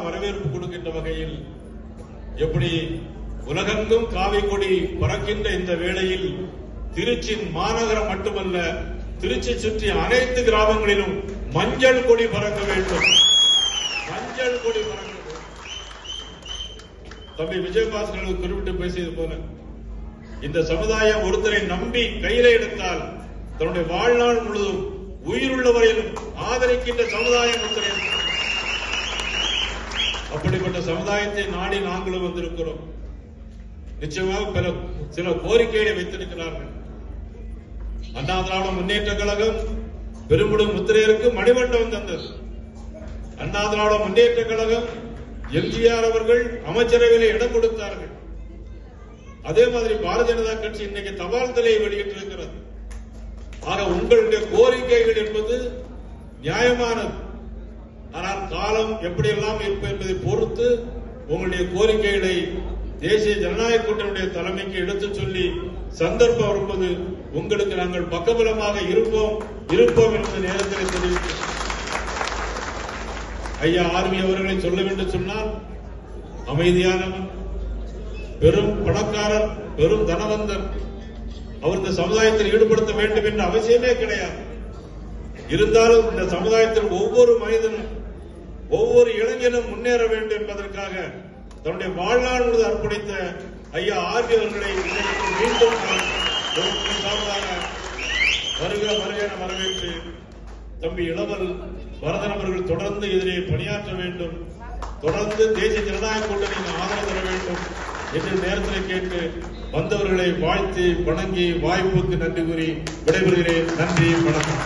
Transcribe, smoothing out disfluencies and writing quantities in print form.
வரவேற்பு கொடுக்கின்ற வகையில் எப்படி உலகெங்கும் காவி கொடி பறக்கின்ற இந்த வேளையில் திருச்சி மாநகரம் மட்டுமல்ல, திருச்சி சுற்றி அனைத்து கிராமங்களிலும் மஞ்சள் கொடி பறக்க வேண்டும். மஞ்சள் கொடி பறக்க வேண்டும். தம்பி விஜயபாஸ்கர் குறிப்பிட்டு பேசியது போல இந்த சமுதாயம் ஒருத்தரை நம்பி கையில எடுத்தால் தன்னுடைய வாழ்நாள் முழுவதும் உயிருள்ளவரையிலும் ஆதரிக்கின்ற சமுதாயம் ஒருத்தரை. அப்படிப்பட்ட சமுதாயத்தை நாடி நாங்களும் வந்திருக்கிறோம். நிச்சயமாக சில கோரிக்கைகளை வைத்திருக்கிறார்கள். அண்ணா திராவிட முன்னேற்ற கழகம் பெரும்புடும் முத்திரையருக்கு மணிமண்டபம் தந்தது. அண்ணா திராவிட முன்னேற்ற கழகம் எம்ஜிஆர் அவர்கள் அமைச்சரவையில் இடம் கொடுத்தார்கள். அதே மாதிரி பாரதிய ஜனதா கட்சி இன்னைக்கு தபால் தலையை வெளியிட்டிருக்கிறது. ஆக உங்களுடைய கோரிக்கைகள் என்பது நியாயமானது. ஆனால் காலம் எப்படியெல்லாம் இருப்பது என்பதை பொறுத்து உங்களுடைய கோரிக்கைகளை தேசிய ஜனநாயக கூட்டணியுடைய தலைமைக்கு எடுத்துச் சொல்லி சந்தர்ப்பம் வரும்போது உங்களுக்கு நாங்கள் பக்கபலமாக இருப்போம் என்ற நேரத்தில் தெரிவித்து ஐயா ஆர்மி அவர்களை சொல்ல வேண்டும் சொன்னால் அமைதியானவர், பெரும் பணக்காரர், பெரும் தனவந்தர். அவர் இந்த சமுதாயத்தில் ஈடுபடுத்த வேண்டும் என்ற அவசியமே கிடையாது. இருந்தாலும் இந்த சமுதாயத்தில் ஒவ்வொரு மனிதனும் ஒவ்வொரு இளைஞனும் முன்னேற வேண்டும் என்பதற்காக தன்னுடைய வாழ்நாள் முழுவதும் அர்ப்பணித்த ஐயா ஆர்மி அவர்களை மீண்டும் வருக என வரவேற்று தம்பி இளவல் வரதன் அவர்கள் தொடர்ந்து இதிலே பணியாற்ற வேண்டும், தொடர்ந்து தேசிய ஜனநாயக கூட்டணியின் ஆதரவு தர வேண்டும் என்று நேரத்தில் கேட்டு வந்தவர்களை வாழ்த்தி வணங்கி வாய்ப்புக்கு நன்றி கூறி விடைபெறுகிறேன். நன்றி, வணக்கம்.